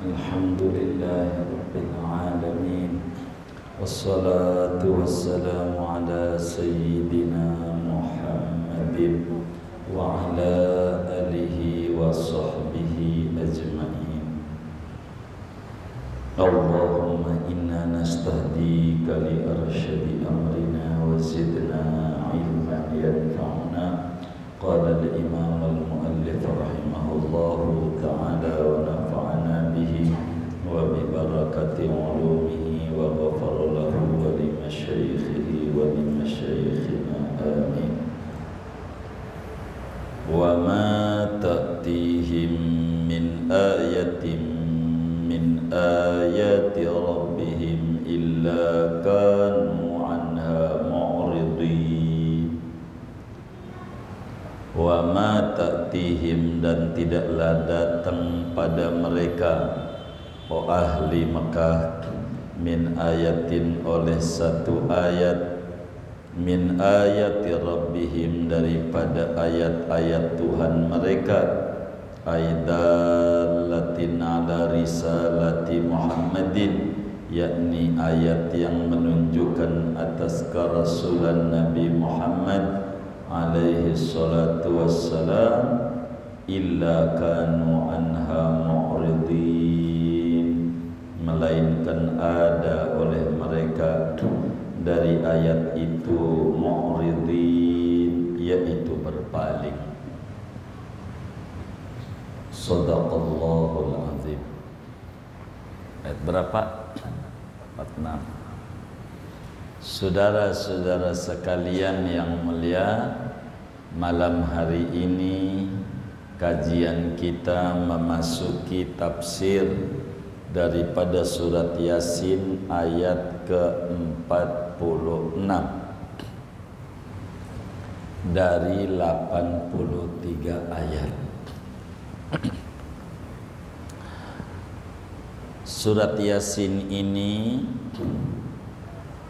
Alhamdulillahi Rabbil Alamin. Wassalatu wassalamu ala Sayyidina Muhammadin wa ala alihi wa sahbihi ajma'in. Allahumma inna nastahdika li arsyadi amrina wa zidna ilman yanfa'una. Qala al-imam al-muallif rahimahullahu ta'ala wa nafa'ana bihi wa bi barakati ulumihi wa ghafara lahu wa li masyaikhihi wa li masyaikhina amin. Wa ma ta'tihim min ayatin min ayati rabbihim illa kanu anha mu'ridin. Wa ma ta'tihim, dan tidaklah datang pada mereka, ahli Mekah, min ayatin, oleh satu ayat, min ayati rabbihim, daripada ayat-ayat Tuhan mereka, aidalatin ala risalati Muhammadin, yakni ayat yang menunjukkan atas kerasulan Nabi Muhammad alaihi salatu wassalam, illa kanu anha mu'ridin, melainkan ada oleh mereka dari ayat itu mu'ridin, yaitu berpaling. Shadaqallahul azim. Ayat berapa? 46. Saudara-saudara sekalian yang mulia, malam hari ini kajian kita memasuki tafsir daripada surat Yasin ayat ke-46 dari 83 ayat. Surat Yasin ini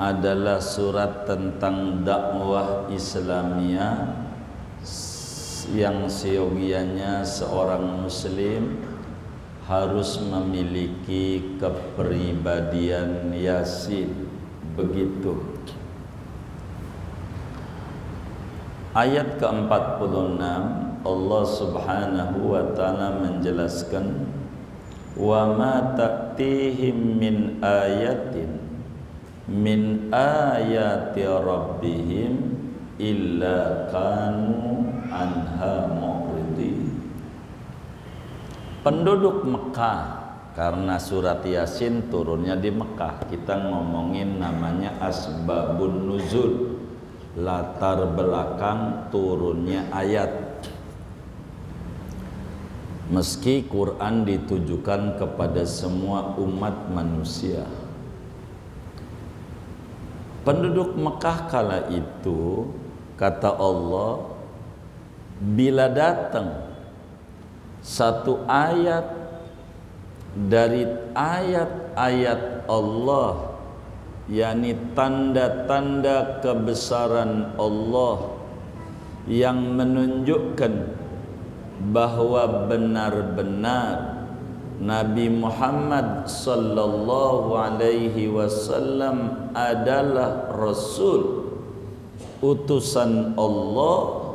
adalah surat tentang dakwah Islamiyah yang seyogianya seorang muslim harus memiliki kepribadian Yasin. Begitu. Ayat ke-46 Allah Subhanahu wa ta'ala menjelaskan, wa ma ta'tihim min ayatin min ayati rabbihim illa kanu anha mu'ridin. Penduduk Mekah, karena surat Yasin turunnya di Mekah, kita ngomongin namanya asbabun nuzul, latar belakang turunnya ayat. Meski Quran ditujukan kepada semua umat manusia, penduduk Mekah kala itu, kata Allah, bila datang satu ayat dari ayat-ayat Allah, yakni tanda-tanda kebesaran Allah yang menunjukkan bahwa benar-benar Nabi Muhammad sallallahu alaihi wasallam adalah Rasul, utusan Allah.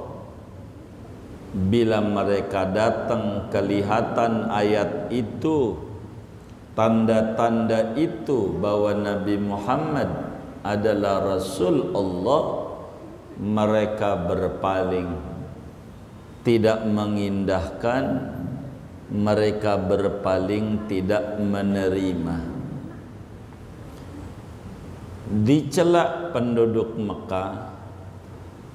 Bila mereka datang kelihatan ayat itu, tanda-tanda itu bahwa Nabi Muhammad adalah Rasul Allah, mereka berpaling, tidak mengindahkan, mereka berpaling, tidak menerima. Dicela penduduk Mekah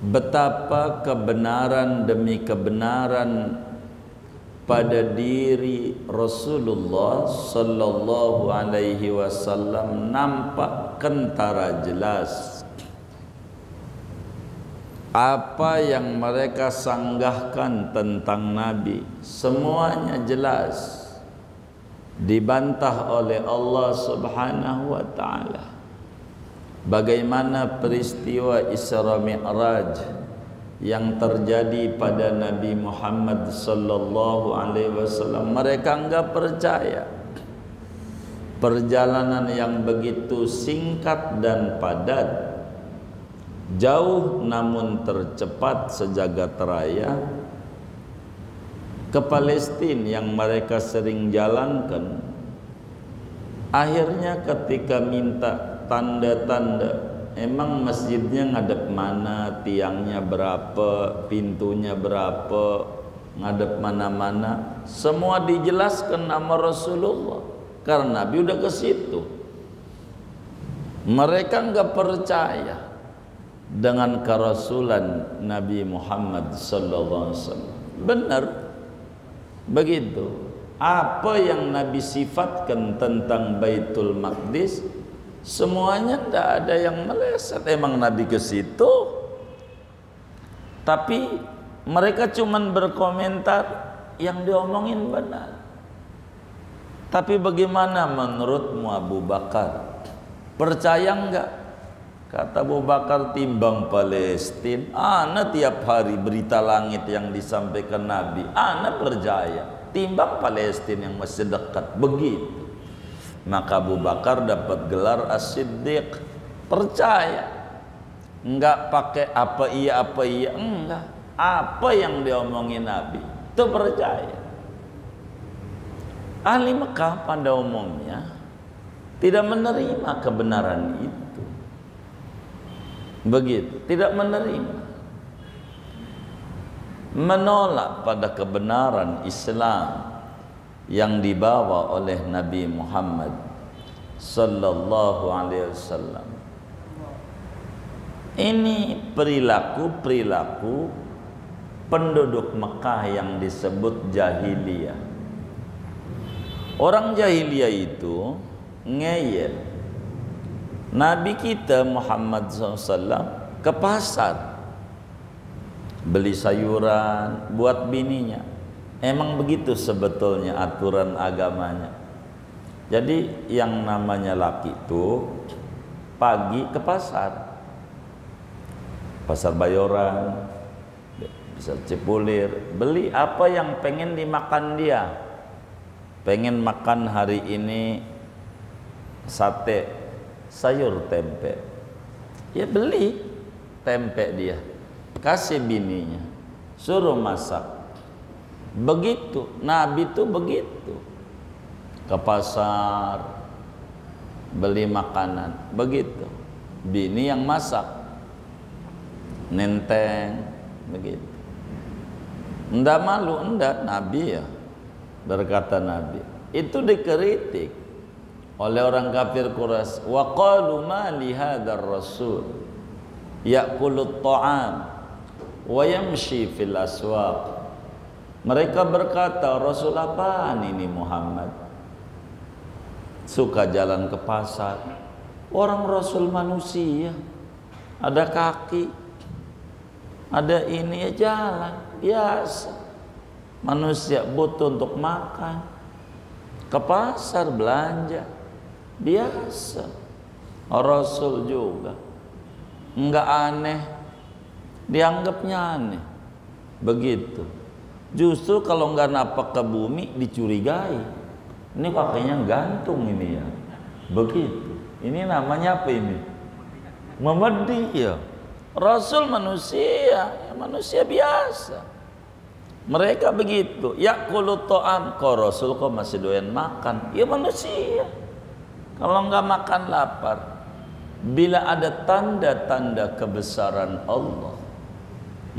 betapa kebenaran demi kebenaran pada diri Rasulullah sallallahu alaihi wasallam nampak kentara jelas. Apa yang mereka sanggahkan tentang Nabi semuanya jelas, dibantah oleh Allah Subhanahu wa ta'ala. Bagaimana peristiwa Isra Mi'raj yang terjadi pada Nabi Muhammad sallallahu alaihi wasallam, mereka enggak percaya. perjalanan yang begitu singkat dan padat, jauh namun tercepat sejagat raya, ke Palestina yang mereka sering jalankan. Akhirnya ketika minta tanda-tanda, emang masjidnya ngadep mana, tiangnya berapa, pintunya berapa, ngadep mana-mana, semua dijelaskan nama Rasulullah, karena Nabi udah ke situ. Mereka nggak percaya dengan kerasulan Nabi Muhammad sallallahu alaihi wasallam. Benar begitu. Apa yang Nabi sifatkan tentang Baitul Maqdis, semuanya tidak ada yang meleset. Emang Nabi ke situ, tapi mereka cuman berkomentar yang diomongin benar. Tapi bagaimana menurutmu Abu Bakar? Percaya enggak? Kata Abu Bakar, timbang Palestina, ana tiap hari berita langit yang disampaikan Nabi, ana percaya. Timbang Palestina yang masih dekat, begitu. Maka Abu Bakar dapat gelar As-Siddiq, percaya. Enggak pakai apa iya, enggak. Apa yang diomongin Nabi itu percaya. Ahli Mekah pada umumnya tidak menerima kebenaran itu. Begitu, tidak menerima, menolak pada kebenaran Islam yang dibawa oleh Nabi Muhammad sallallahu alaihi wasallam. Ini perilaku penduduk Mekah yang disebut jahiliyah. Orang jahiliyah itu ngeyel Nabi kita Muhammad SAW ke pasar beli sayuran buat bininya. Emang begitu sebetulnya aturan agamanya. Jadi yang namanya laki itu pagi ke pasar Bayoran, bisa Cipulir, beli apa yang pengen dimakan dia. Pengen makan hari ini sate, sayur tempe, ya beli tempe dia, kasih bininya, suruh masak. Begitu Nabi tuh begitu, ke pasar beli makanan, begitu bini yang masak, nenteng begitu. Ndak malu, ndak. Nabi ya, berkata Nabi itu dikritik oleh orang kafir Quraisy. Wa qalu ma li hadzal rasul ya'kulu at-ta'am wa yamshi fil aswaq. Mereka berkata, Rasul apaan ini Muhammad? Suka jalan ke pasar. Orang Rasul manusia, ada kaki, ada ini, ya jalan biasa. Manusia butuh untuk makan, ke pasar belanja biasa. Rasul juga enggak aneh, dianggapnya aneh. Begitu. Justru kalau enggak napak ke bumi dicurigai. Ini kakinya gantung ini ya. Begitu. Ini namanya apa ini? Memedi ya. Rasul manusia, ya manusia biasa. Mereka begitu. Ya'kulu ta'am, kok Rasul kok masih doyan makan? Ya manusia. Kalau enggak makan lapar. Bila ada tanda-tanda kebesaran Allah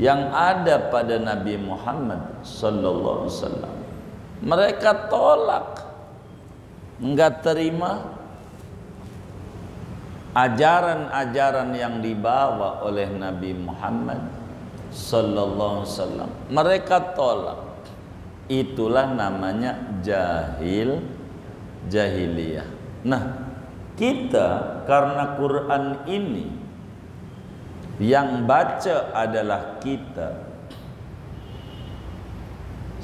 yang ada pada Nabi Muhammad sallallahu alaihi wasallam, mereka tolak, enggak terima ajaran-ajaran yang dibawa oleh Nabi Muhammad sallallahu alaihi wasallam. Mereka tolak. Itulah namanya jahiliyah. Nah, kita karena Quran ini yang baca adalah kita.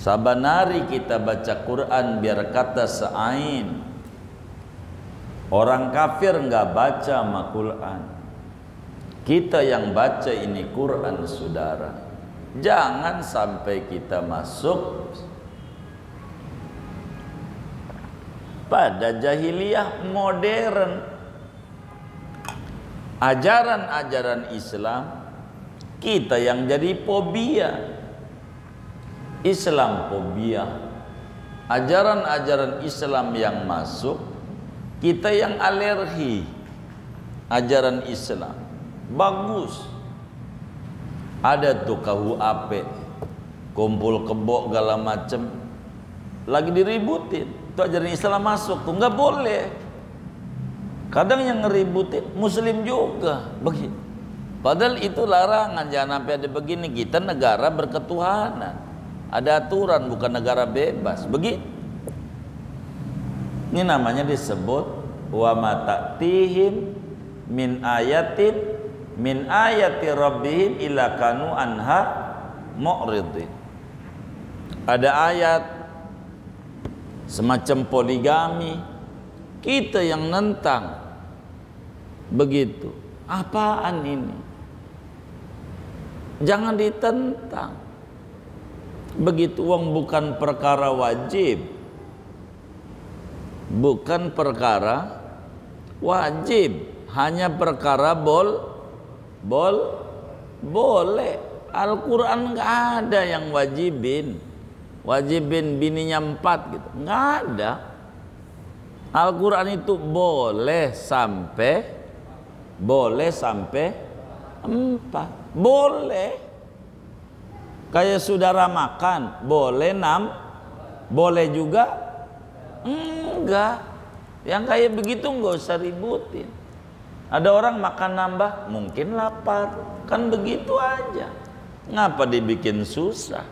Saban hari kita baca Quran biar kata seain. Orang kafir enggak baca sama Quran. Kita yang baca ini Quran, saudara. Jangan sampai kita masuk pada jahiliyah modern. Ajaran-ajaran Islam kita yang jadi fobia. Islamfobia. Ajaran-ajaran Islam yang masuk, kita yang alergi. Ajaran Islam bagus. Ada tuh KUHP, kumpul kebo segala macem, lagi diributin. Itu ajaran Islam masuk tuh, nggak boleh. Kadang yang ngeributin Muslim juga begitu. Padahal itu larangan, jangan sampai ada begini. Kita negara berketuhanan, ada aturan, bukan negara bebas. Begitu. Ini namanya disebut wa ma ta'tihim min ayatin min ayati rabbihim ila kanu anha mu'ridin. Ada ayat semacam poligami, kita yang nentang. Begitu. Apaan ini? Jangan ditentang. Begitu, wong bukan perkara wajib. Bukan perkara wajib, hanya perkara boleh. Al-Quran nggak ada yang wajibin bininya 4 gitu, nggak ada. Al-Quran itu boleh sampai 4, boleh. Kayak saudara makan boleh 6, boleh juga enggak. Yang kayak begitu nggak usah ributin. Ada orang makan nambah, mungkin lapar, kan begitu aja. Ngapa dibikin susah?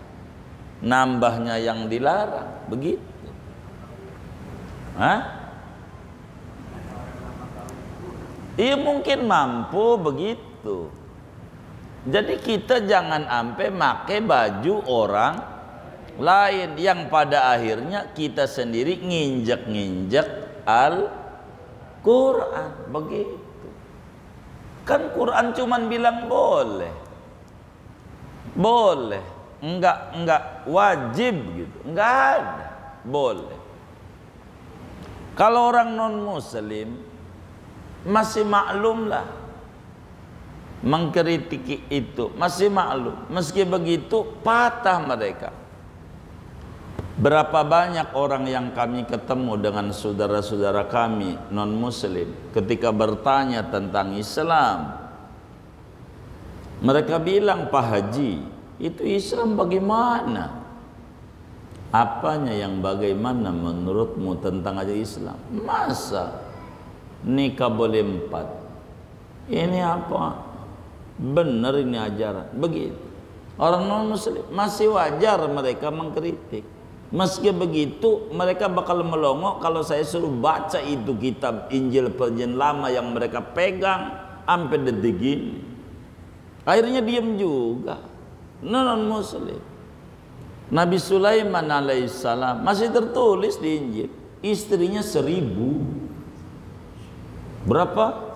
Nambahnya yang dilarang, begitu. Hah? Iya mungkin mampu begitu. Jadi kita jangan sampai pakai baju orang lain yang pada akhirnya kita sendiri nginjek-nginjek Al-Quran, begitu. Kan Quran cuman bilang boleh, enggak wajib gitu, enggak ada, boleh. Kalau orang non muslim masih maklum lah, mengkritiki itu masih maklum. Meski begitu patah mereka. Berapa banyak orang yang kami ketemu dengan saudara-saudara kami non muslim ketika bertanya tentang Islam, mereka bilang, Pak Haji, itu Islam bagaimana? Apanya yang bagaimana menurutmu tentang aja Islam? Masa nikah boleh 4? Ini apa? Benar ini ajaran? Begitu. Orang non muslim masih wajar mereka mengkritik. Meski begitu mereka bakal melongo kalau saya suruh baca itu kitab Injil Perjanjian Lama yang mereka pegang sampai detik ini. Akhirnya diam juga. Non muslim. Nabi Sulaiman alaihissalam masih tertulis di Injil, istrinya 1000. Berapa?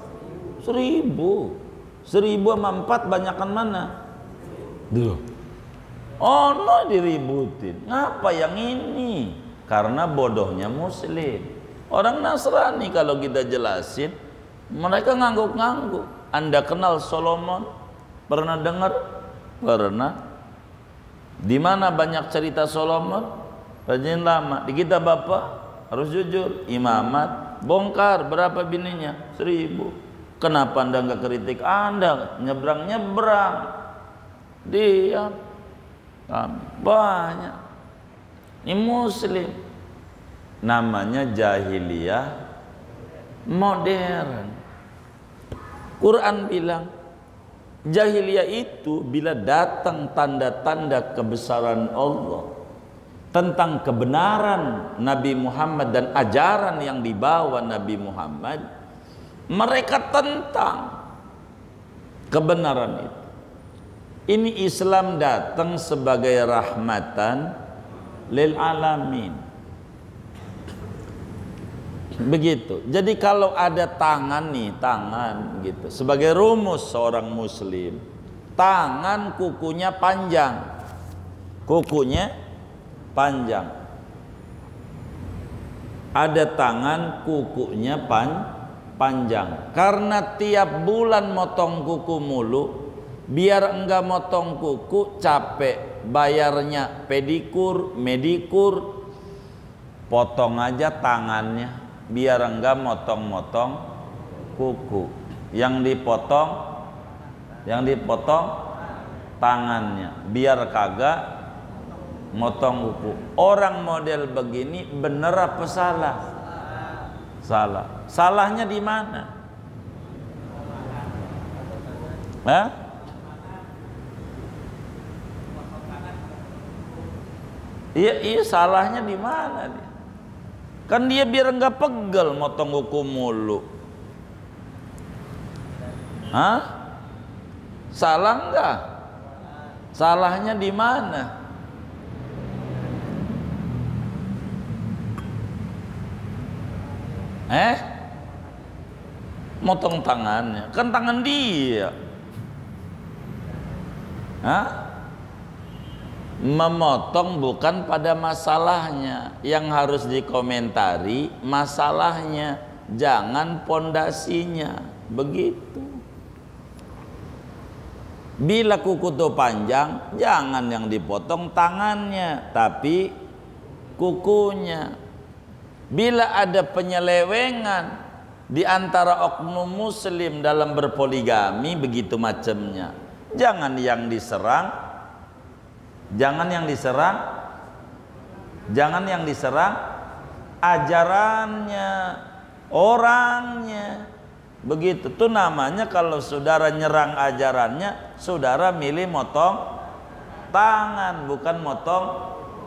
1000 sama 4 banyakan mana? Duh. Oh no, diributin. Ngapa yang ini? Karena bodohnya muslim. Orang Nasrani kalau kita jelasin, mereka ngangguk-ngangguk. Anda kenal Solomon? Pernah dengar? Pernah. Di mana banyak cerita Solomon? Perjanjian Lama. Di kitab Bapak harus jujur. Imamat bongkar berapa bininya? 1000. Kenapa Anda nggak kritik? Anda nyebrang-nyebrang. Diam. Banyak. Ini muslim. Namanya jahiliyah modern. Quran bilang jahiliyah itu bila datang tanda-tanda kebesaran Allah, tentang kebenaran Nabi Muhammad dan ajaran yang dibawa Nabi Muhammad, mereka tentang kebenaran itu. Ini Islam datang sebagai rahmatan lil alamin. Begitu. Jadi kalau ada tangan nih, tangan gitu. Sebagai rumus seorang muslim, tangan kukunya panjang. Kukunya panjang. ada tangan kukunya panjang. Karena tiap bulan motong kuku mulu, biar enggak motong kuku capek bayarnya pedikur, medikur, potong aja tangannya biar enggak motong-motong kuku. Yang dipotong tangannya biar kagak motong kuku. Orang model begini bener apa salah? Salah. Salahnya di mana? Hah? Iya, salahnya di mana dia? Kan dia biar enggak pegel motong kuku mulu. Hah? Salah enggak? Salahnya di mana? Motong tangannya, kan tangan dia. Hah? Memotong bukan pada masalahnya, yang harus dikomentari masalahnya, jangan pondasinya. Begitu. Bila kuku itu panjang, jangan yang dipotong tangannya, tapi kukunya. Bila ada penyelewengan di antara oknum muslim dalam berpoligami begitu macamnya, jangan yang diserang, jangan yang diserang ajarannya, orangnya. Begitu tuh namanya, kalau saudara nyerang ajarannya, saudara milih motong tangan bukan motong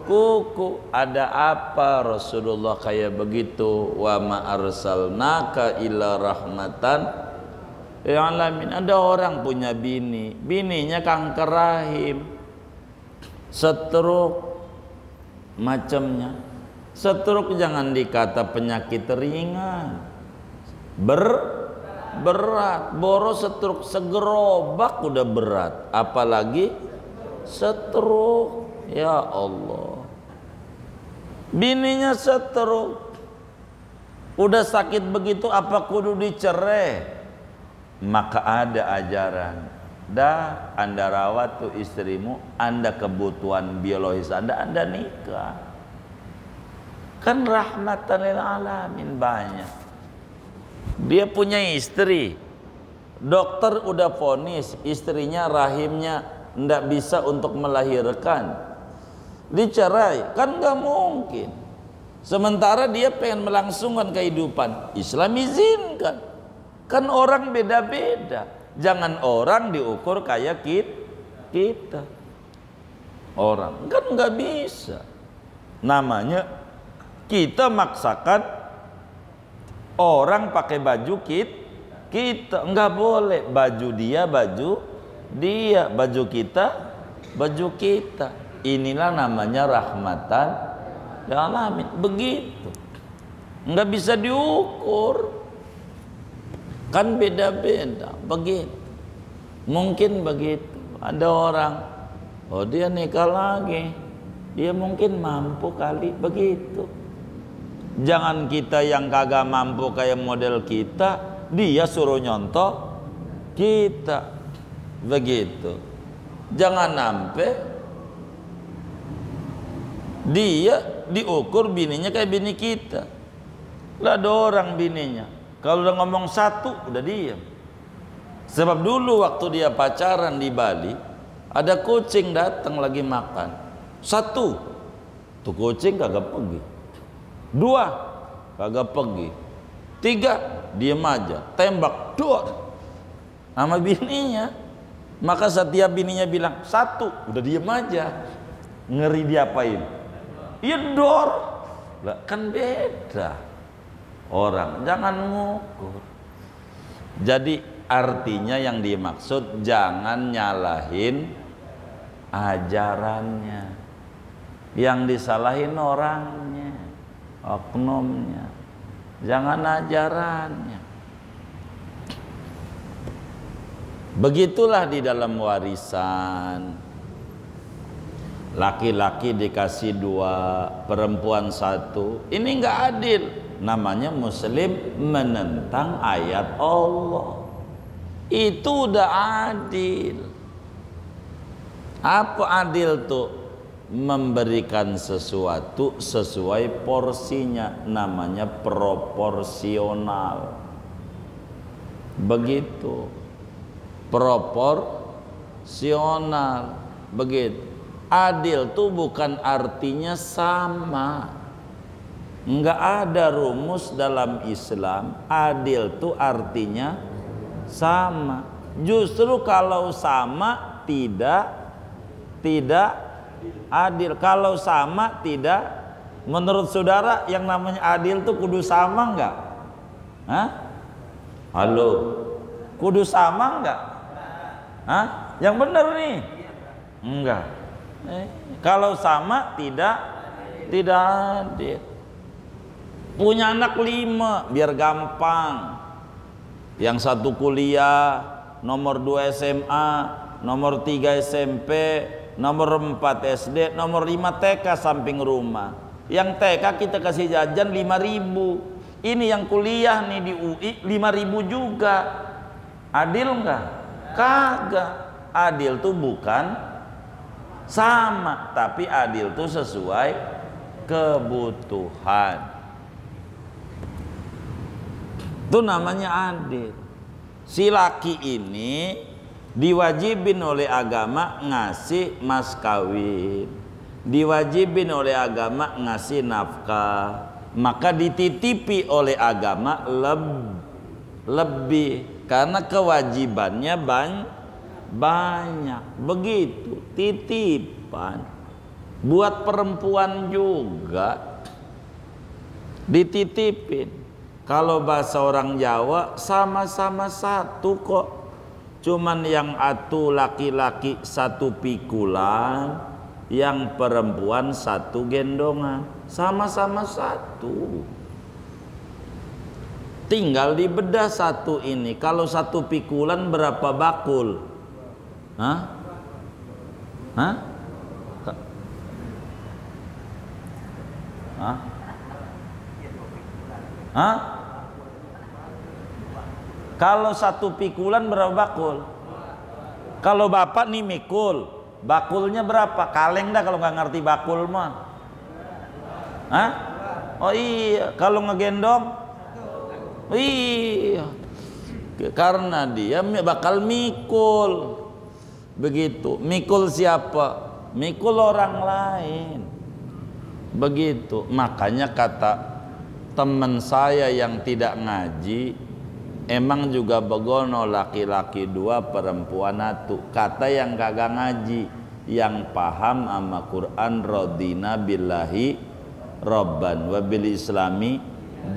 kuku. Ada apa Rasulullah kayak begitu? Wa ma arsalnaka illa rahmatan lil alamin. Ada orang punya bininya kanker rahim, stroke macamnya. Stroke jangan dikata penyakit ringan, berat. Boros stroke segerobak udah berat, apalagi stroke. Ya Allah, bininya stroke, udah sakit begitu apa kudu dicerai? Maka ada ajaran, dah Anda rawat tuh istrimu, Anda kebutuhan biologis Anda nikah. Kan rahmatan lil alamin banyak. Dia punya istri, dokter udah vonis istrinya rahimnya ndak bisa untuk melahirkan, dicerai, kan nggak mungkin. Sementara dia pengen melangsungkan kehidupan, Islam izinkan. Kan orang beda-beda, jangan orang diukur kayak kita. Orang kan nggak bisa. Namanya kita maksakan orang pakai baju kita, nggak boleh. Baju dia, baju kita, baju kita. Inilah namanya rahmatan lil alamin. Begitu, nggak bisa diukur, kan beda-beda. Begitu, mungkin begitu. Ada orang, oh dia nikah lagi, dia mungkin mampu kali, begitu. Jangan kita yang kagak mampu kayak model kita, dia suruh nyontoh kita, begitu. Jangan sampai dia diukur bininya kayak bini kita. Lah ada orang bininya kalau udah ngomong satu udah diam. Sebab dulu waktu dia pacaran di Bali, ada kucing datang lagi makan. Satu, tuh kucing kagak pergi. Dua, kagak pergi. Tiga, diem aja, tembak, dua sama bininya. Maka setiap bininya bilang satu, udah diem aja. Ngeri diapain? Iya dor. Lah kan beda orang, jangan ngukur. Jadi artinya yang dimaksud jangan nyalahin ajarannya, yang disalahin orangnya, oknumnya, jangan ajarannya. Begitulah di dalam warisan. Laki-laki dikasih 2, perempuan 1. Ini nggak adil. Namanya muslim menentang ayat Allah. Itu udah adil. Apa adil tuh? Memberikan sesuatu sesuai porsinya. Namanya proporsional. Begitu. Proporsional. Begitu. Adil tuh bukan artinya sama. Enggak ada rumus dalam Islam adil tuh artinya sama. Justru kalau sama tidak adil. Kalau sama tidak. Menurut saudara yang namanya adil tuh kudu sama enggak? Hah? Halo, kudu sama enggak? Hah? Yang benar nih? Enggak. Kalau sama tidak adil. Punya anak 5 biar gampang. Yang 1 kuliah, nomor 2 SMA, nomor 3 SMP, nomor 4 SD, nomor 5 TK samping rumah. Yang TK kita kasih jajan 5.000. Ini yang kuliah nih di UI 5.000 juga. Adil enggak? Kagak. Adil tuh bukan sama, tapi adil tuh sesuai kebutuhan. Itu namanya adil. Si laki ini diwajibin oleh agama ngasih mas kawin, diwajibin oleh agama ngasih nafkah, maka dititipi oleh agama lebih karena kewajibannya banyak. Begitu titipan. Buat perempuan juga dititipin. Kalau bahasa orang Jawa sama-sama satu kok. Cuman yang atu laki-laki 1 pikulan, yang perempuan 1 gendongan. Sama-sama 1. Tinggal dibedah 1 ini. Kalau 1 pikulan berapa bakul? Hah? Hah? Hah? Hah? Kalau 1 pikulan berapa bakul? Kalau bapak nih mikul, bakulnya berapa? Kaleng dah kalau nggak ngerti bakul mah. Hah? Oh iya, kalau ngegendong? Iya. Karena dia bakal mikul. Begitu. Mikul siapa? Mikul orang lain. Begitu. Makanya kata teman saya yang tidak ngaji, emang juga begono laki-laki 2 perempuan 1. Kata yang kagak ngaji, yang paham sama Quran, radina billahi robban wa bil islami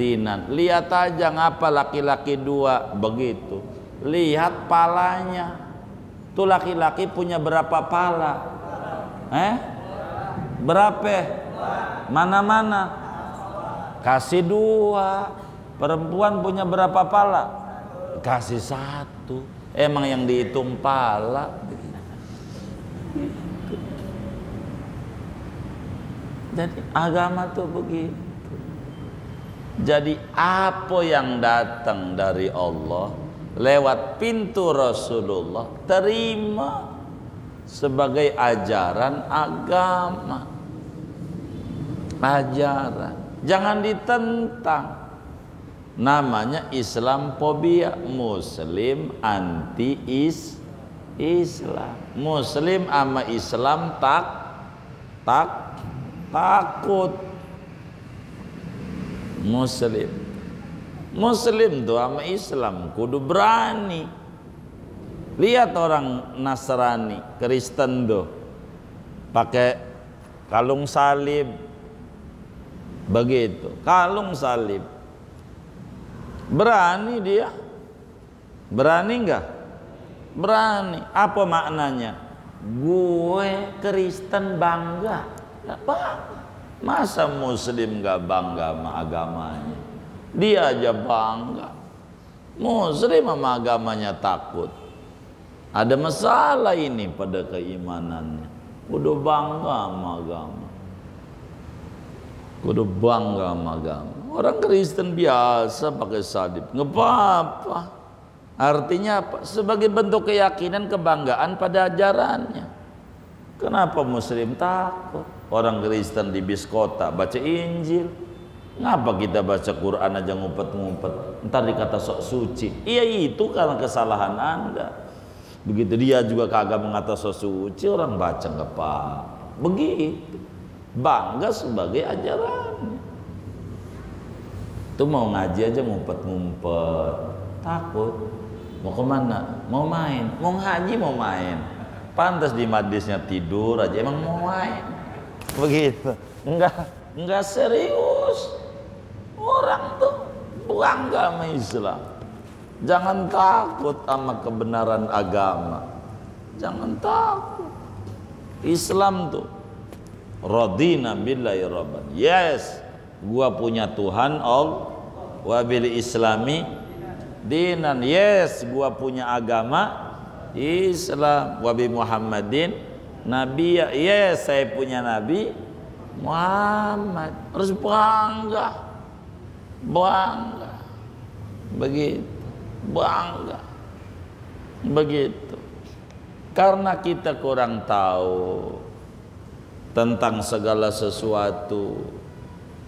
dinan. Lihat aja ngapa laki-laki 2 begitu. Lihat palanya. Tuh laki-laki punya berapa pala? Berapa? Mana-mana? Kasih 2. Perempuan punya berapa pala? Kasih 1. Emang yang dihitung pala. Jadi agama tuh begitu. Jadi apa yang datang dari Allah lewat pintu Rasulullah terima sebagai ajaran agama. Ajaran. Jangan ditentang. Namanya Islamfobia. Muslim anti Islam. Muslim sama Islam takut. Muslim tuh sama Islam kudu berani. Lihat orang Nasrani, Kristen tuh pakai kalung salib. Begitu, kalung salib. Berani dia? Berani enggak? Berani. Apa maknanya? Gue Kristen bangga. Apa? Masa Muslim gak bangga sama agamanya? Dia aja bangga. Muslim sama agamanya takut. Ada masalah ini pada keimanannya. Kudu bangga sama agama. Kudu bangga sama agama. Orang Kristen biasa pakai salib, nggak apa-apa. Artinya apa? Sebagai bentuk keyakinan, kebanggaan pada ajarannya. Kenapa Muslim takut? Orang Kristen di bis kota baca Injil. Ngapa kita baca Quran aja ngumpet-ngumpet? Ntar dikata sok suci. Iya, itu karena kesalahan Anda. Begitu dia juga kagak mengata sok suci, orang baca nggak apa-apa. Begitu. Bangga sebagai ajarannya. Itu mau ngaji aja ngumpet-ngumpet. Takut. Mau kemana? Mau main. Mau ngaji, mau main. Pantas di majlisnya tidur aja. Emang mau main. Begitu. Enggak serius. Orang tuh bangga sama Islam. Jangan takut sama kebenaran agama. Jangan takut. Islam tuh radina billahi rabban. Yes, gua punya Tuhan Allah, wa bil islami dinan. Yes, gua punya agama Islam, wa bi Muhammadin nabi. Yes, saya punya Nabi Muhammad. Harus bangga. Bangga. Begitu. Bangga. Begitu. Karena kita kurang tahu tentang segala sesuatu,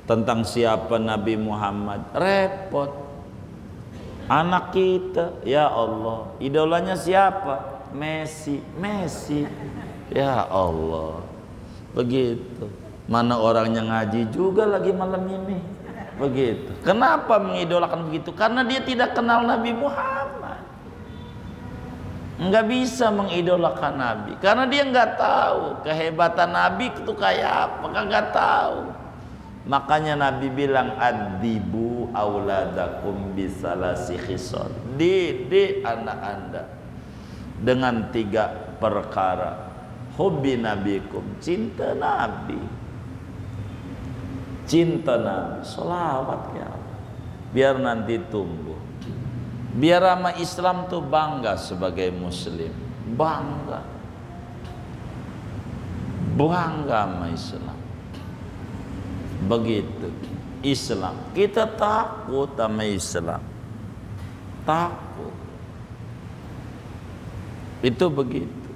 tentang siapa Nabi Muhammad, repot. Anak kita, ya Allah, idolanya siapa? Messi. Ya Allah. Begitu. Mana orangnya ngaji juga lagi malam ini. Begitu. Kenapa mengidolakan begitu? Karena dia tidak kenal Nabi Muhammad. Enggak bisa mengidolakan Nabi karena dia enggak tahu kehebatan Nabi itu kayak apa, enggak tahu. Makanya Nabi bilang adibu auladakum bisalasi khisal. Didik anak Anda dengan 3 perkara. Hubbi nabikum, cinta Nabi. Cinta Nabi, sholawat ya Allah. Biar nanti tumbuh. Biar sama Islam tuh bangga sebagai Muslim. Bangga. Bangga sama Islam. Begitu. Islam. Kita takut sama Islam. Takut. Itu begitu.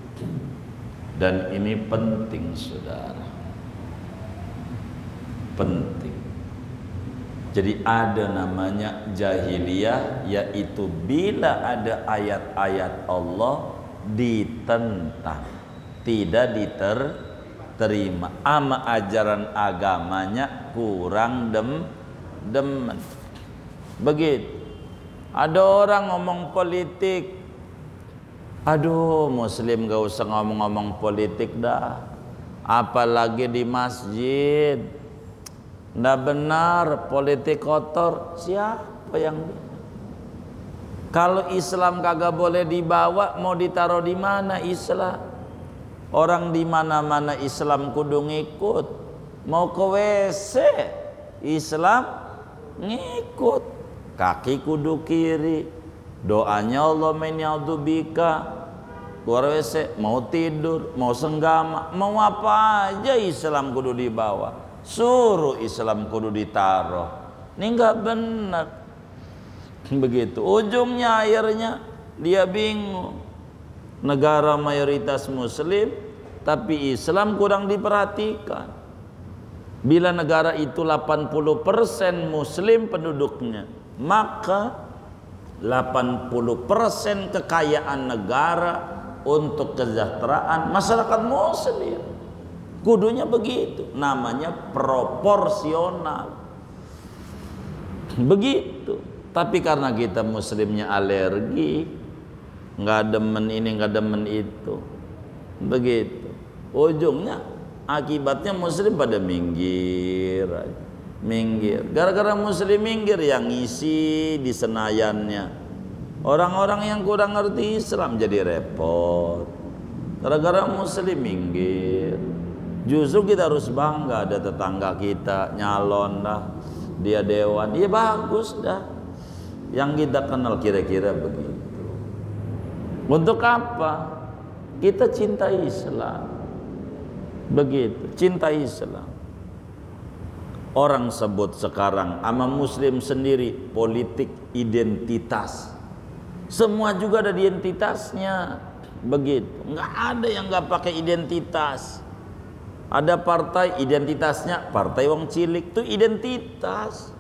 Dan ini penting, saudara. Penting. Jadi ada namanya jahiliyah, yaitu bila ada ayat-ayat Allah ditentang, tidak diterima, ama ajaran agamanya kurang demen. Begitu. Ada orang ngomong politik, aduh Muslim gak usah ngomong-ngomong politik dah, apalagi di masjid. Nggak benar, politik kotor. Siapa yang kalau Islam kagak boleh dibawa, mau ditaruh di mana Islam? Orang di mana-mana Islam kudu ngikut. Mau ke WC Islam ngikut. Kaki kudu kiri. Doanya Allah menya'udzubika. Keluar WC, mau tidur, mau senggama, mau apa aja Islam kudu dibawa. Suruh Islam kudu ditaruh. Ini enggak benar. Begitu. Ujungnya akhirnya dia bingung. Negara mayoritas Muslim, tapi Islam kurang diperhatikan. Bila negara itu 80% Muslim penduduknya, maka 80% kekayaan negara untuk kesejahteraan masyarakat Muslim. Kudunya begitu, namanya proporsional. Begitu. Tapi karena kita Muslimnya alergi, nggak demen ini, nggak demen itu, begitu. Ujungnya akibatnya Muslim pada minggir, minggir. Gara-gara Muslim minggir, yang ngisi di Senayannya orang-orang yang kurang ngerti Islam jadi repot. Gara-gara Muslim minggir. Justru kita harus bangga, ada tetangga kita nyalon dah, dia dewan, ya bagus dah. Yang kita kenal kira-kira begitu. Untuk apa? Kita cinta Islam. Begitu, cinta Islam. Orang sebut sekarang ama muslim sendiri politik identitas. Semua juga ada identitasnya. Begitu. Nggak ada yang nggak pakai identitas. Ada partai identitasnya partai wong cilik, itu identitas.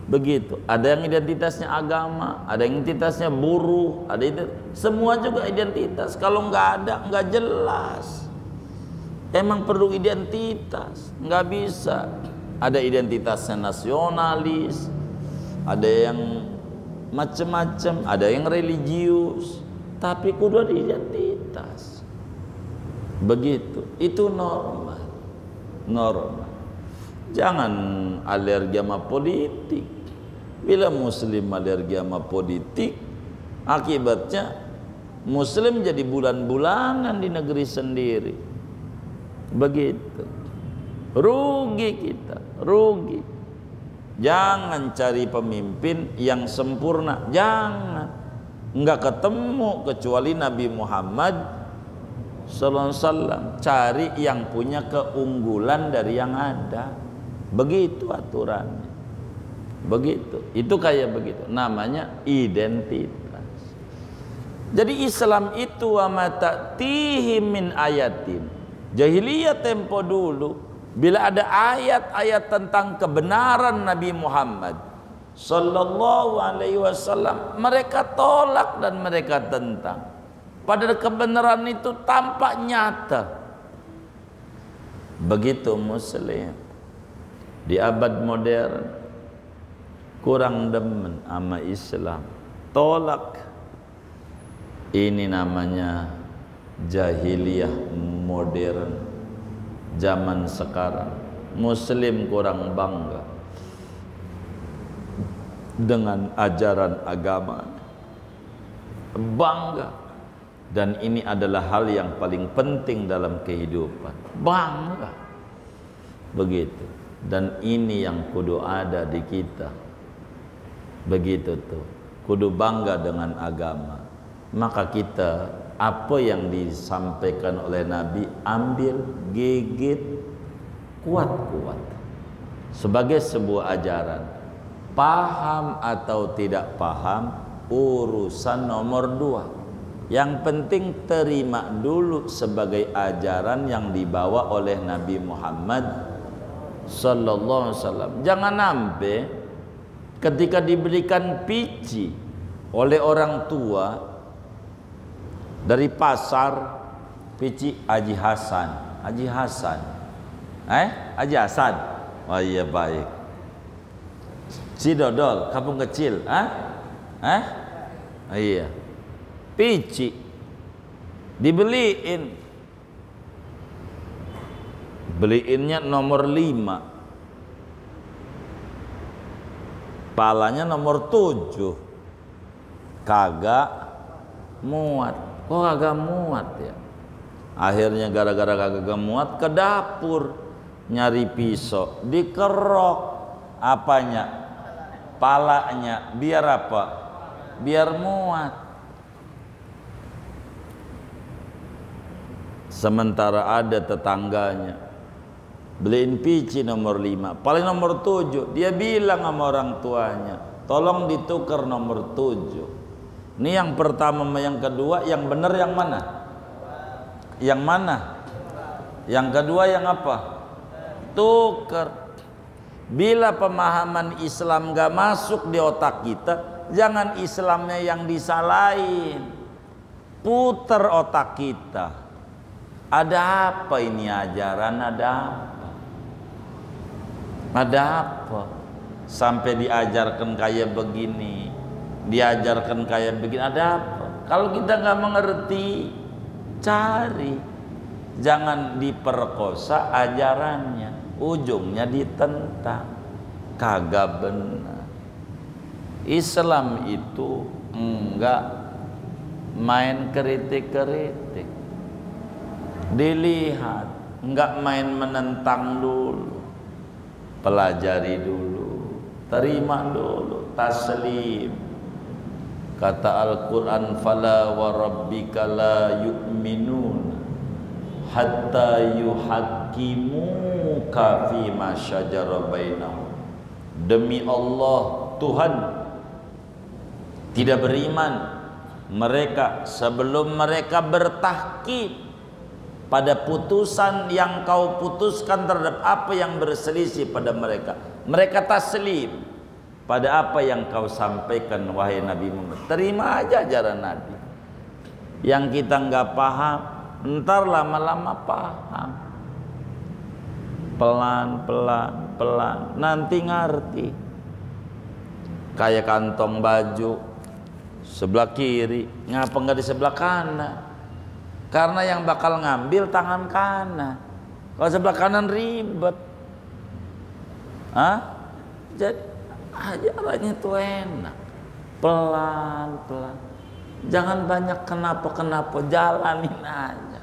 Begitu. Ada yang identitasnya agama, ada yang identitasnya buruh, semua juga identitas. Kalau nggak ada, nggak jelas. Emang perlu identitas, nggak bisa. Ada identitasnya nasionalis, ada yang macam-macam, ada yang religius, tapi kudu ada identitas. Begitu, itu normal. Jangan alergi sama politik. Bila muslim alergi sama politik, akibatnya muslim jadi bulan-bulanan di negeri sendiri. Begitu, rugi kita, rugi. Jangan cari pemimpin yang sempurna, jangan. Enggak ketemu kecuali Nabi Muhammad sallallahu alaihi wasallam. Cari yang punya keunggulan dari yang ada. Begitu aturannya. Begitu. Itu kayak begitu. Namanya identitas. Jadi Islam itu wa ma ta'tihim min ayatin. Jahiliyah tempo dulu, bila ada ayat-ayat tentang kebenaran Nabi Muhammad sallallahu alaihi wasallam, mereka tolak dan mereka tentang. Padahal kebenaran itu tampak nyata. Begitu muslim di abad modern kurang demen sama Islam, tolak. Ini namanya jahiliyah modern zaman sekarang. Muslim kurang bangga dengan ajaran agama, bangga. Dan ini adalah hal yang paling penting dalam kehidupan, bangga. Begitu. Dan ini yang kudu ada di kita. Begitu tuh, kudu bangga dengan agama. Maka kita, apa yang disampaikan oleh Nabi, ambil, gigit, kuat-kuat sebagai sebuah ajaran. Paham atau tidak paham, urusan nomor 2. Yang penting terima dulu sebagai ajaran yang dibawa oleh Nabi Muhammad sallallahu alaihi wasallam. Jangan sampai ketika diberikan pici oleh orang tua dari pasar, pici Haji Hasan, Haji Hasan, Haji Hasan, oh iya baik, si dodol, kampung kecil, iya, pici dibeliin, beliinnya nomor 5, palanya nomor 7, kagak muat. Kok kagak muat ya? Akhirnya gara-gara kagak muat, ke dapur nyari pisau, dikerok apanya? Palanya, biar apa? Biar muat. Sementara ada tetangganya beliin pici nomor 5, paling nomor 7, dia bilang sama orang tuanya, tolong ditukar nomor 7. Ini yang pertama sama yang kedua, yang benar yang mana? Yang mana? Yang kedua yang apa? Tukar. Bila pemahaman Islam gak masuk di otak kita, jangan Islamnya yang disalahin. Putar otak kita. Ada apa ini ajaran? Ada apa? Ada apa? Sampai diajarkan kayak begini, diajarkan kayak begini, ada apa? Kalau kita nggak mengerti, cari. Jangan diperkosa ajarannya, ujungnya ditentang. Kagak benar. Islam itu enggak main kritik-kritik. Dilihat, enggak main menentang dulu. Pelajari dulu, terima dulu, taslim. Kata Al-Quran, fala wa rabbika la yu'minun hatta yuhaqqimuka fima syajara bainahum. Demi Allah, Tuhan tidak beriman mereka sebelum mereka bertahkim pada putusan yang kau putuskan terhadap apa yang berselisih pada mereka. Mereka taslim pada apa yang kau sampaikan wahai Nabi Muhammad. Terima aja ajaran Nabi. Yang kita nggak paham, ntar lama-lama paham. Pelan, nanti ngerti. Kayak kantong baju sebelah kiri, ngapa nggak di sebelah kanan? Karena yang bakal ngambil tangan kanan. Kalau sebelah kanan ribet. Jadi ajarannya itu enak. Pelan-pelan. Jangan banyak kenapa-kenapa, jalanin aja.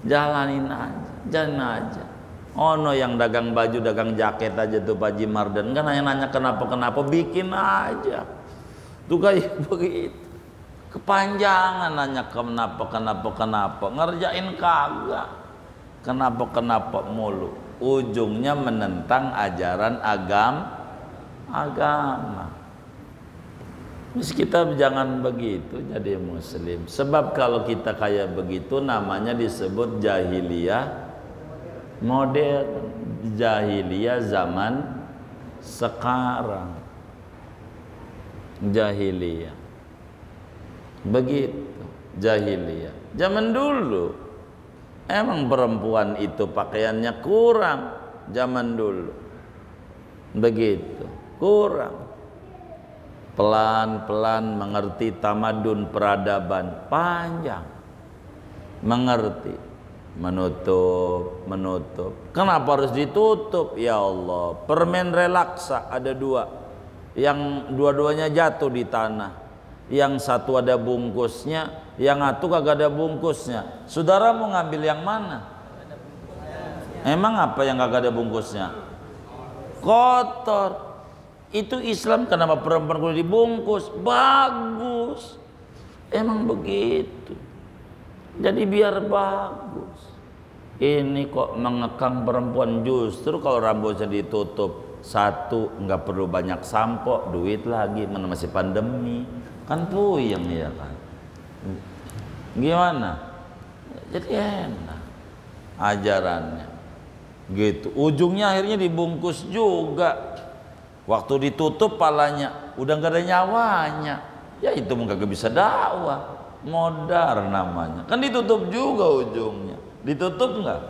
Jalanin aja. Ono yang dagang baju, dagang jaket aja tuh Pak Haji Mardan. Kan nanya kenapa-kenapa, bikin aja. Tuh kayak begitu. Kepanjangan nanya kenapa, ngerjain kagak. Kenapa mulu. Ujungnya menentang ajaran agama. Terus kita jangan begitu jadi muslim. Sebab kalau kita kayak begitu namanya disebut jahiliyah modern, jahiliyah zaman sekarang. Jahiliyah. Begitu jahiliyah. Zaman dulu emang perempuan itu pakaiannya kurang. Zaman dulu begitu, kurang. Pelan-pelan mengerti tamadun peradaban, panjang mengerti, menutup. Kenapa harus ditutup? Ya Allah, permen relaksa ada 2, yang dua-duanya jatuh di tanah. Yang satu ada bungkusnya, yang satu kagak ada bungkusnya. Saudara mau ngambil yang mana? Emang apa yang kagak ada bungkusnya? Kotor. Itu Islam, kenapa perempuan kudu dibungkus? Bagus. Emang begitu. Jadi biar bagus. Ini kok mengekang perempuan, justru kalau rambutnya ditutup satu, nggak perlu banyak sampo, duit lagi, mana masih pandemi. Kan puyeng ya kan. Gimana? Jadi enak ajarannya. Gitu. Ujungnya akhirnya dibungkus juga. Waktu ditutup palanya udah nggak ada nyawanya. Ya itu nggak bisa dakwah. Modar namanya. Kan ditutup juga ujungnya. Ditutup nggak?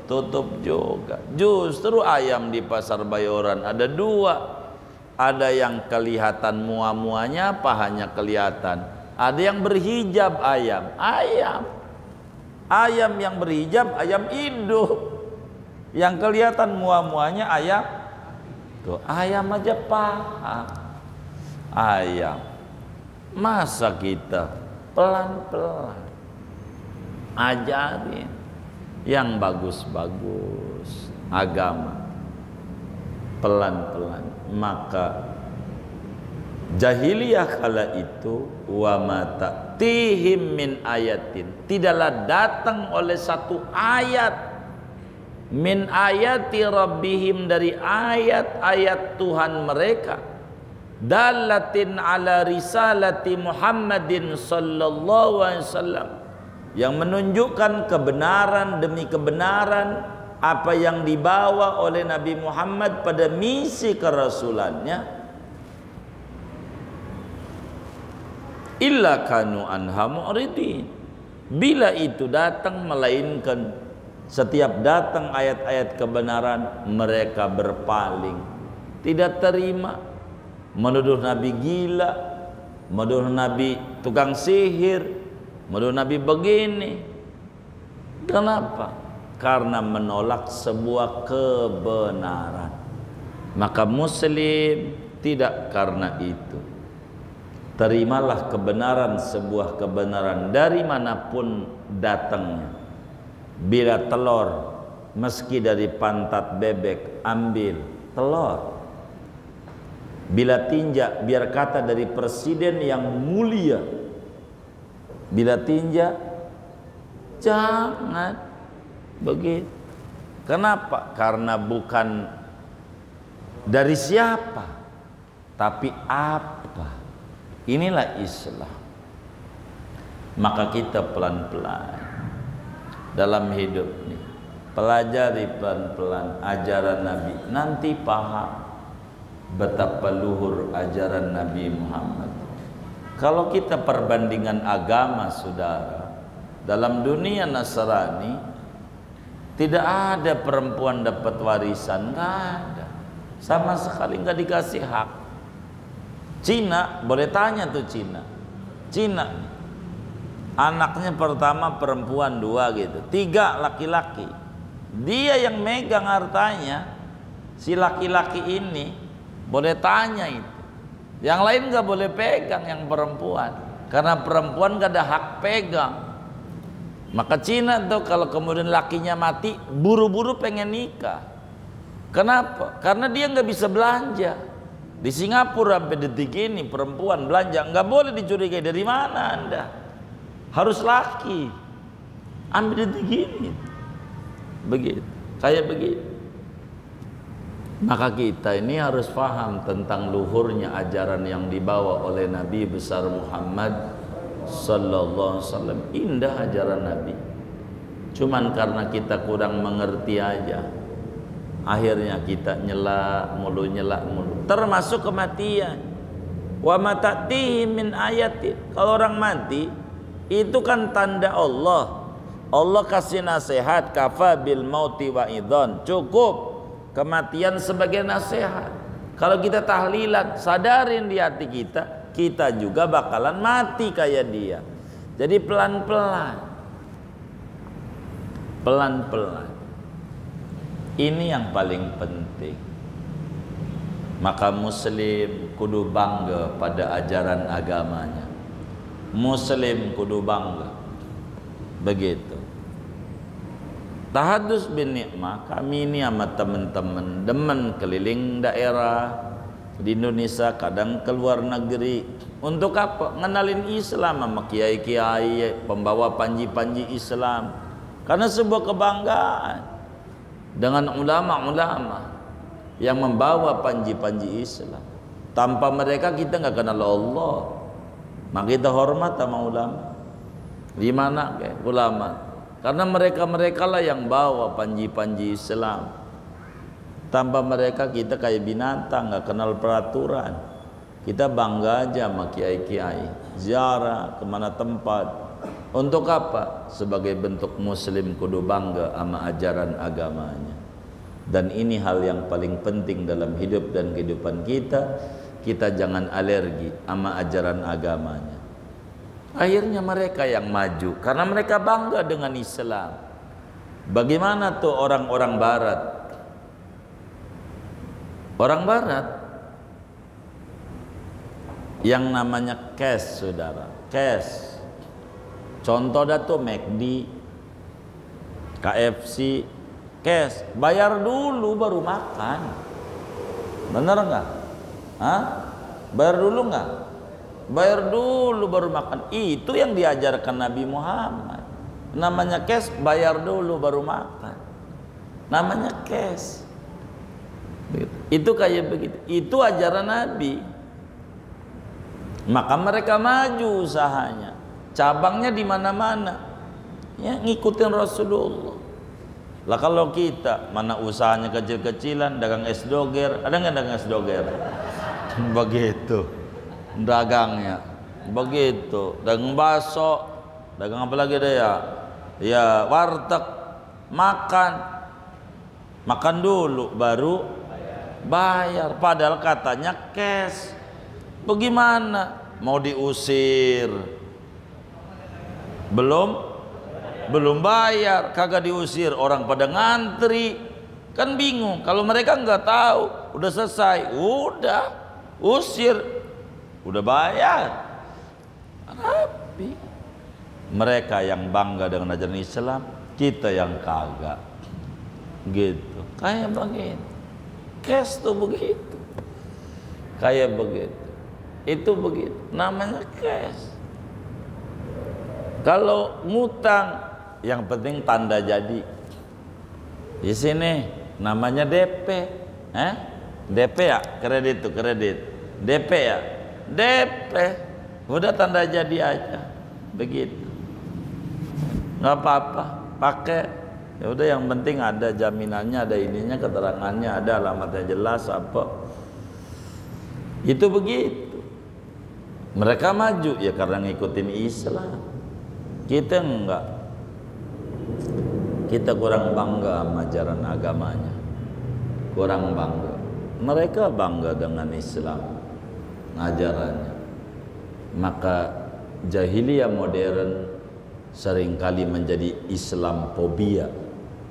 Tutup juga. Justru ayam di pasar Bayoran ada 2. Ada yang kelihatan mua-muanya, pahanya kelihatan. Ada yang berhijab ayam. Ayam yang berhijab, ayam hidup. Yang kelihatan mua-muanya ayam. Tuh, ayam aja paham. Ayam. Masa kita pelan-pelan ajarin yang bagus-bagus agama. Pelan-pelan. Maka jahiliyah kala itu wa mata tihim min ayatin, tidaklah datang oleh satu ayat min ayati rabbihim, dari ayat-ayat Tuhan mereka, dalatin ala risalati Muhammadin sallallahu alaihi wasallam, yang menunjukkan kebenaran demi kebenaran apa yang dibawa oleh Nabi Muhammad pada misi kerasulannya. Illa kanu anha mu'ridin, bila itu datang, melainkan setiap datang ayat-ayat kebenaran mereka berpaling, tidak terima, menuduh Nabi gila, menuduh Nabi tukang sihir, menuduh Nabi begini. Kenapa? Karena menolak sebuah kebenaran. Maka muslim tidak karena itu. Terimalah kebenaran, sebuah kebenaran dari manapun datangnya. Bila telur, meski dari pantat bebek, ambil telur. Bila tinja, biar kata dari presiden yang mulia. Bila tinja, jangan. Begitu. Kenapa? Karena bukan dari siapa, tapi apa. Inilah Islam. Maka kita pelan-pelan dalam hidup ini pelajari pelan-pelan ajaran Nabi, nanti paham betapa luhur ajaran Nabi Muhammad. Kalau kita perbandingan agama, saudara, dalam dunia Nasrani tidak ada perempuan dapat warisan, nggak ada, sama sekali nggak dikasih hak. Cina, boleh tanya tuh Cina, anaknya pertama perempuan 2 gitu, 3 laki-laki. Dia yang megang hartanya, si laki-laki ini boleh tanya itu. Yang lain nggak boleh pegang, yang perempuan, karena perempuan nggak ada hak pegang. Maka Cina tuh kalau kemudian lakinya mati, buru-buru pengen nikah. Kenapa? Karena dia nggak bisa belanja. Di Singapura sampai detik ini perempuan belanja nggak boleh dicurigai. Dari mana Anda? Harus laki. Ambil detik ini. Begitu, kayak begitu. Maka kita ini harus paham tentang luhurnya ajaran yang dibawa oleh Nabi besar Muhammad sallallahu alaihi wasallam. Indah ajaran Nabi. Cuman karena kita kurang mengerti aja, akhirnya kita nyela mulu. Termasuk kematian. Wa matatihi min ayatin. Kalau orang mati itu kan tanda Allah. Allah kasih nasihat, kafa bil mauti wa idhon. Cukup kematian sebagai nasihat. Kalau kita tahlilan, sadarin di hati kita, kita juga bakalan mati kayak dia. Jadi pelan-pelan. Pelan-pelan. Ini yang paling penting. Maka muslim kudu bangga pada ajaran agamanya. Muslim kudu bangga. Begitu. Tahadus bin nikmah, kami ini sama teman-teman demen keliling daerah di Indonesia, kadang ke luar negeri. Untuk apa? Ngenalin Islam sama kiai-kiai, pembawa panji-panji Islam. Karena sebuah kebanggaan dengan ulama-ulama yang membawa panji-panji Islam. Tanpa mereka kita nggak kenal Allah. Maka kita hormat sama ulama. Di mana kayak ulama? Karena mereka lah yang bawa panji-panji Islam. Tanpa mereka kita kayak binatang, nggak kenal peraturan. Kita bangga aja sama kiai-kiai, ziarah kemana tempat. Untuk apa? Sebagai bentuk muslim kudu bangga sama ajaran agamanya. Dan ini hal yang paling penting dalam hidup dan kehidupan kita. Kita jangan alergi sama ajaran agamanya. Akhirnya mereka yang maju karena mereka bangga dengan Islam. Bagaimana tuh orang-orang barat? Orang barat yang namanya cash, saudara, cash. Contoh dah tuh McD, KFC, cash. Bayar dulu baru makan. Bener nggak? Hah? Bayar dulu nggak? Bayar dulu baru makan. Itu yang diajarkan Nabi Muhammad. Namanya cash, bayar dulu baru makan. Namanya cash. Itu kayak begitu. Itu ajaran Nabi. Maka mereka maju usahanya. Cabangnya di mana-mana. Ya, ngikutin Rasulullah. Lah kalau kita mana usahanya kecil-kecilan, dagang es doger, ada nggak dagang es doger? Begitu. Dagangnya begitu, dagang bakso, dagang apa lagi deh ya? Ya warteg, makan dulu baru bayar. Padahal katanya cash. Bagaimana? Mau diusir? Belum bayar, kagak diusir, orang pada ngantri, kan bingung. Kalau mereka nggak tahu, udah selesai, udah usir. Udah bayar. Rapi. Mereka yang bangga dengan ajaran Islam, kita yang kagak. Gitu. Kayak begitu. Cash tuh begitu. Kayak begitu. Itu begitu. Namanya cash. Kalau ngutang, yang penting tanda jadi. Di sini namanya DP. DP ya, kredit tuh kredit. DP ya, DP. Udah tanda jadi aja, begitu. Nggak apa-apa, pakai. Ya udah, yang penting ada jaminannya, ada ininya, keterangannya, ada alamatnya jelas apa. Itu begitu. Mereka maju ya karena ngikutin Islam. Kita enggak. Kita kurang bangga sama ajaran agamanya. Kurang bangga. Mereka bangga dengan Islam, ajarannya. Maka jahiliyah modern seringkali menjadi Islamophobia.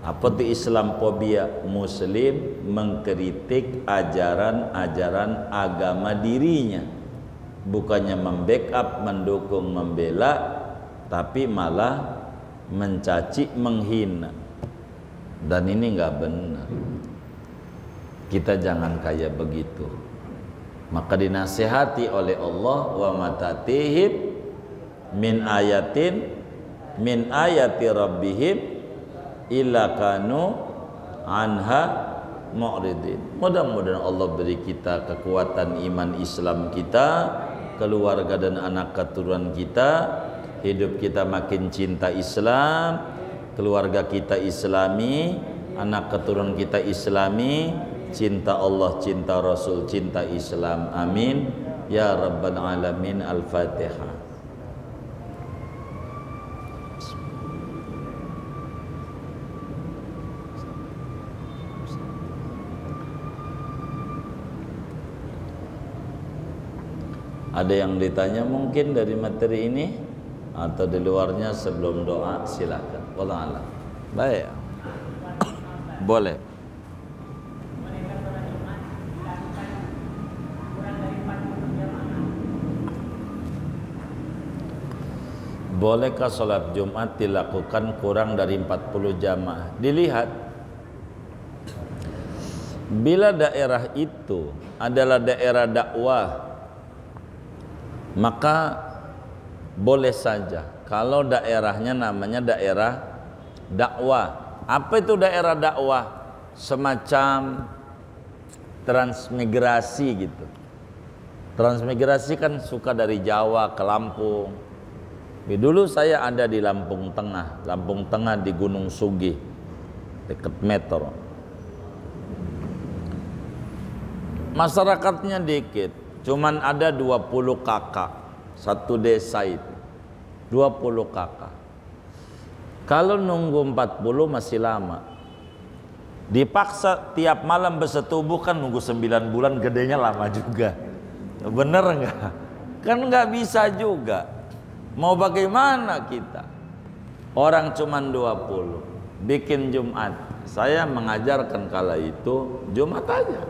Apa itu Islamophobia? Muslim mengkritik ajaran-ajaran agama dirinya, bukannya membackup, mendukung, membela, tapi malah mencaci, menghina. Dan ini nggak benar. Kita jangan kayak begitu. Maka dinasihati oleh Allah, wa matatihim min ayatin min ayati rabbihim illa kanu anha mu'ridin. Mudah-mudahan Allah beri kita kekuatan iman Islam kita, keluarga dan anak keturunan kita, hidup kita makin cinta Islam, keluarga kita Islami, anak keturunan kita Islami, cinta Allah, cinta Rasul, cinta Islam. Amin ya rabbal alamin. Al-Fatihah. Ada yang ditanya mungkin dari materi ini atau di luarnya sebelum doa, silakan. Wallahu a'lam. Baik. Boleh. Bolehkah sholat Jumat dilakukan kurang dari 40 jamaah? Dilihat. Bila daerah itu adalah daerah dakwah, maka boleh saja. Kalau daerahnya namanya daerah dakwah. Apa itu daerah dakwah? Semacam transmigrasi gitu. Transmigrasi kan suka dari Jawa ke Lampung. Dulu saya ada di Lampung Tengah di Gunung Sugih, dekat Metro. Masyarakatnya dikit, cuman ada 20 kakak satu desa itu, 20 kakak. Kalau nunggu 40 masih lama. Dipaksa tiap malam bersetubuh kan nunggu 9 bulan, gedenya lama juga. Bener enggak? Kan enggak bisa juga. Mau bagaimana kita? Orang cuman 20, bikin Jumat. Saya mengajarkan kala itu Jumat aja.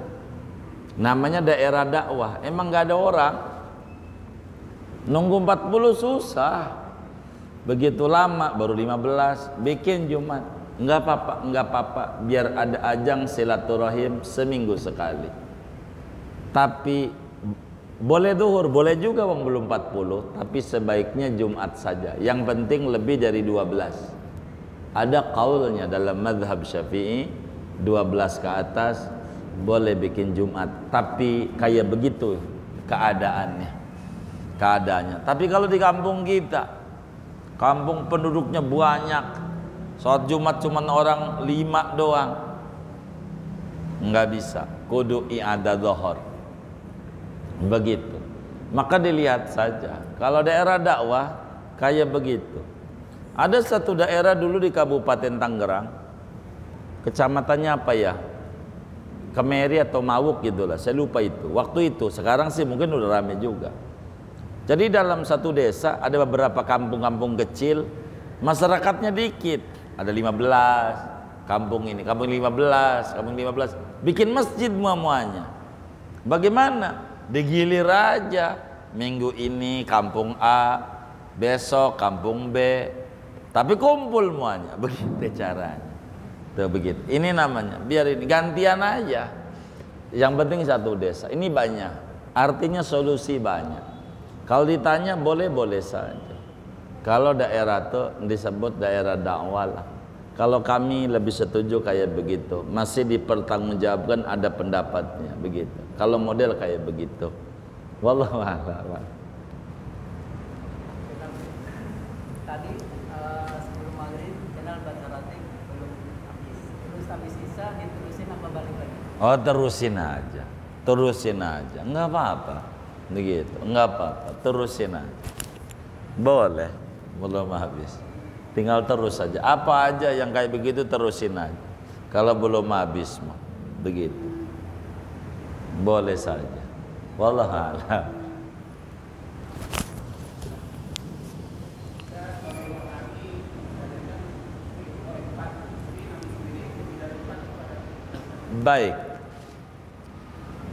Namanya daerah dakwah. Emang gak ada orang. Nunggu 40 susah. Begitu lama, baru 15, bikin Jumat. Enggak apa-apa. Biar ada ajang silaturahim seminggu sekali. Tapi boleh duhur, boleh juga wong belum 40, tapi sebaiknya Jumat saja. Yang penting lebih dari 12. Ada qaulnya dalam mazhab Syafi'i 12 ke atas boleh bikin Jumat, tapi kayak begitu keadaannya. Tapi kalau di kampung kita, kampung penduduknya banyak, sholat Jumat cuma orang 5 doang, nggak bisa, kudu i'adah dhuhur. Begitu. Maka dilihat saja. Kalau daerah dakwah kayak begitu. Ada satu daerah dulu di Kabupaten Tangerang, kecamatannya apa ya? Kemeri atau Mawuk gitulah, saya lupa itu. Waktu itu, sekarang sih mungkin udah rame juga. Jadi dalam satu desa ada beberapa kampung-kampung kecil, masyarakatnya dikit. Ada 15, kampung ini, kampung 15, bikin masjid muanya. Bagaimana? Digilir aja, minggu ini kampung A, besok kampung B, tapi kumpul muanya. Begitu caranya. Tuh begitu. Ini namanya, biar ini gantian aja. Yang penting satu desa. Ini banyak. Artinya solusi banyak. Kalau ditanya boleh-boleh saja. Kalau daerah itu disebut daerah dakwah lah. Kalau kami lebih setuju kayak begitu, masih dipertanggungjawabkan ada pendapatnya begitu. Kalau model kayak begitu, wallahu a'lam. Tadi sebelum maghrib kenal baca ratik belum habis. Terus habis isya diterusin apa balik lagi? Oh terusin aja, nggak apa-apa, begitu, nggak apa-apa, terusin aja, boleh, belum habis. Tinggal terus saja. Apa aja yang kayak begitu terusin aja. Kalau belum habis mah begitu. Boleh saja. Wallahu a'lam. Baik.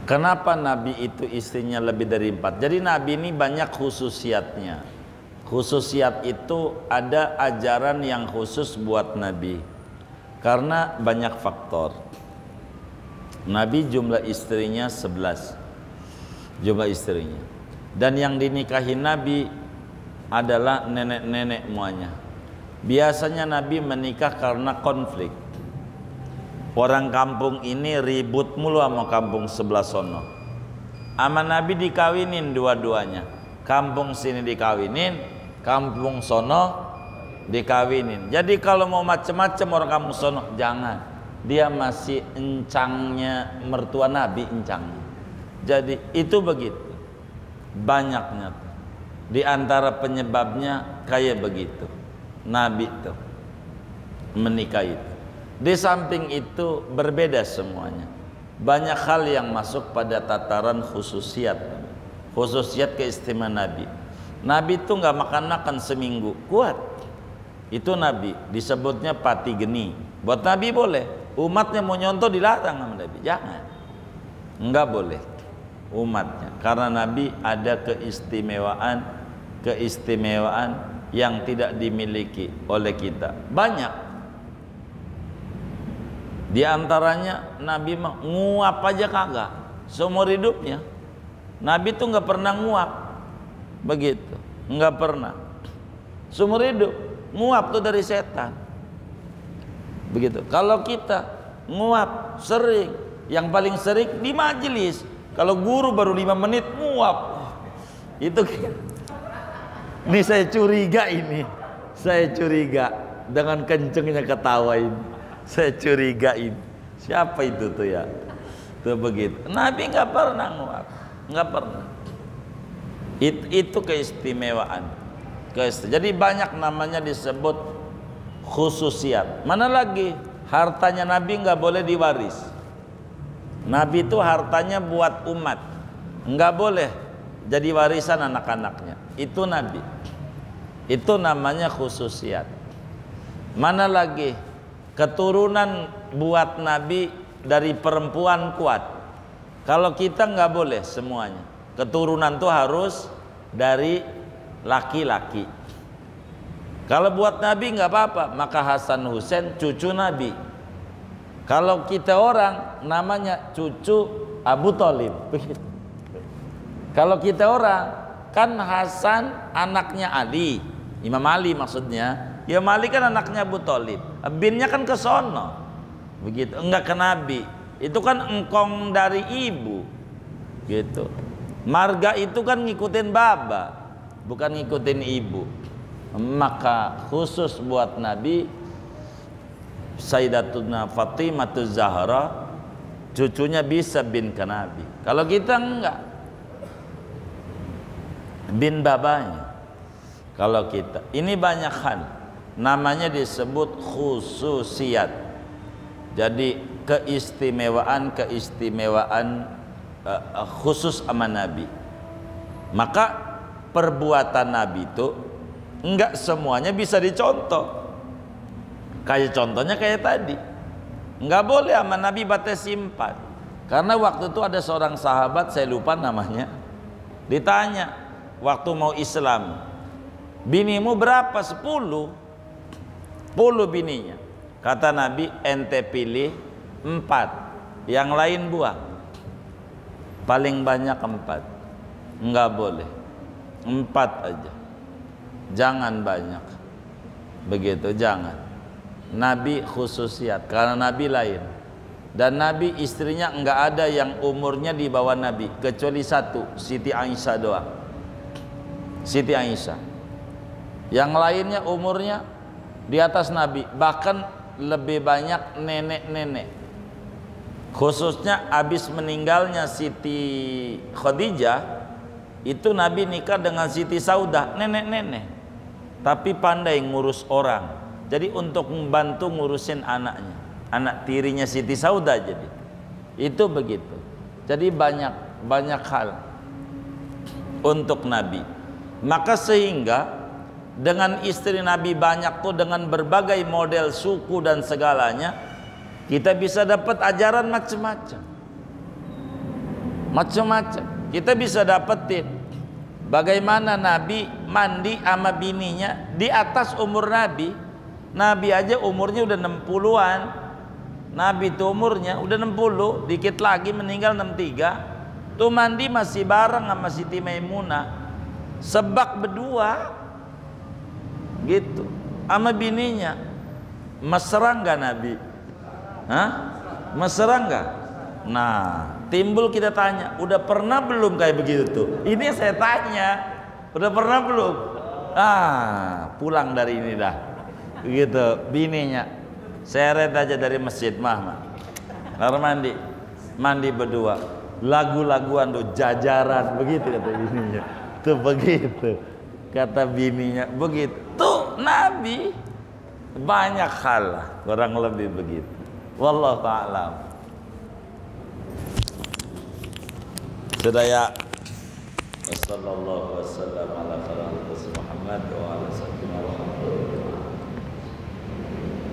Kenapa Nabi itu istrinya lebih dari 4? Jadi Nabi ini banyak khususiatnya. Khususiat itu ada ajaran yang khusus buat Nabi karena banyak faktor. Nabi jumlah istrinya 11 jumlah istrinya, dan yang dinikahi Nabi adalah nenek-nenek semuanya. Biasanya Nabi menikah karena konflik. Orang kampung ini ribut mulu sama kampung sebelah sono. Sama Nabi dikawinin dua-duanya. Kampung sini dikawinin, kampung sono dikawinin. Jadi kalau mau macam-macam orang kampung sono jangan. Dia masih encangnya mertua Nabi, encangnya. Jadi itu begitu. Banyaknya. Di antara penyebabnya kayak begitu. Nabi itu menikah itu. Di samping itu berbeda semuanya. Banyak hal yang masuk pada tataran khususiat. Khususiat keistimewaan Nabi. Nabi itu nggak makan-makan seminggu, kuat. Itu Nabi, disebutnya pati geni. Buat Nabi boleh, umatnya mau nyontoh dilarang sama Nabi, jangan. Nggak boleh umatnya, karena Nabi ada keistimewaan yang tidak dimiliki oleh kita. Banyak. Di antaranya Nabi mah nguap aja kagak seumur hidupnya. Nabi tuh nggak pernah nguap. Begitu, nggak pernah. Seumur hidup nguap tuh dari setan. Begitu. Kalau kita nguap sering, yang paling sering di majelis. Kalau guru baru 5 menit nguap. Itu ini saya curiga ini. Saya curiga dengan kencengnya ketawa ini. Saya curigain. Siapa itu tuh ya? Tuh begitu. Nabi nggak pernah nguap. Nggak pernah. Itu keistimewaan. Jadi banyak namanya disebut khususiat. Mana lagi hartanya Nabi nggak boleh diwaris. Nabi itu hartanya buat umat, nggak boleh jadi warisan anak-anaknya. Itu Nabi. Itu namanya khususiat. Mana lagi keturunan buat Nabi dari perempuan kuat. Kalau kita nggak boleh semuanya. Keturunan tuh harus dari laki-laki. Kalau buat Nabi nggak apa-apa, maka Hasan Husain cucu Nabi. Kalau kita orang namanya cucu Abu Thalib. Kalau kita orang kan Hasan anaknya Ali, Imam Ali maksudnya. Imam Ali kan anaknya Abu Thalib. Binnya kan ke sono. Begitu, enggak ke Nabi. Itu kan engkong dari ibu. Gitu. Marga itu kan ngikutin baba, bukan ngikutin ibu. Maka khusus buat Nabi Sayyidatuna Fatimah Zahra, cucunya bisa bin ke Nabi. Kalau kita enggak, bin babanya. Kalau kita, ini banyak hal namanya disebut khususiat. Jadi keistimewaan khusus sama Nabi. Maka perbuatan Nabi itu enggak semuanya bisa dicontoh. Kayak contohnya kayak tadi, enggak boleh sama Nabi batas simpan. Karena waktu itu ada seorang sahabat, saya lupa namanya, ditanya waktu mau Islam, binimu berapa? 10 bininya. Kata Nabi, ente pilih 4, yang lain buang. Paling banyak 4. Enggak boleh 4 aja, jangan banyak. Begitu, jangan. Nabi khususiat karena Nabi lain. Dan Nabi istrinya enggak ada yang umurnya di bawah Nabi kecuali satu, Siti Aisyah doang. Siti Aisyah. Yang lainnya umurnya di atas Nabi, bahkan lebih banyak nenek-nenek. Khususnya habis meninggalnya Siti Khadijah, itu Nabi nikah dengan Siti Saudah, nenek-nenek. Tapi pandai ngurus orang. Jadi untuk membantu ngurusin anaknya, anak tirinya Siti Saudah jadi. Itu begitu. Jadi banyak hal untuk Nabi. Maka sehingga dengan istri Nabi banyak tuh, dengan berbagai model suku dan segalanya, kita bisa dapat ajaran macam-macam. Macam-macam. Kita bisa dapetin bagaimana Nabi mandi sama bininya di atas umur Nabi. Nabi aja umurnya udah 60-an. Nabi itu umurnya udah 60, dikit lagi meninggal 63. Tuh mandi masih bareng sama Siti Maimunah. Sebak berdua gitu sama bininya. Mesra enggak Nabi? Hah? Mesra enggak? Nah, timbul kita tanya, udah pernah belum kayak begitu tuh? Ini saya tanya, udah pernah belum? Pulang dari ini dah. Begitu bininya. Seret aja dari masjid mah. Kamar mandi berdua. Lagu-laguan tuh jajaran begitu kata bininya. Tuh begitu. Kata bininya begitu. Tuh Nabi banyak hal lah, kurang lebih begitu. Wallahu a'lam. Sudah ya. Wassallallahu wasallam ala Muhammad wa ala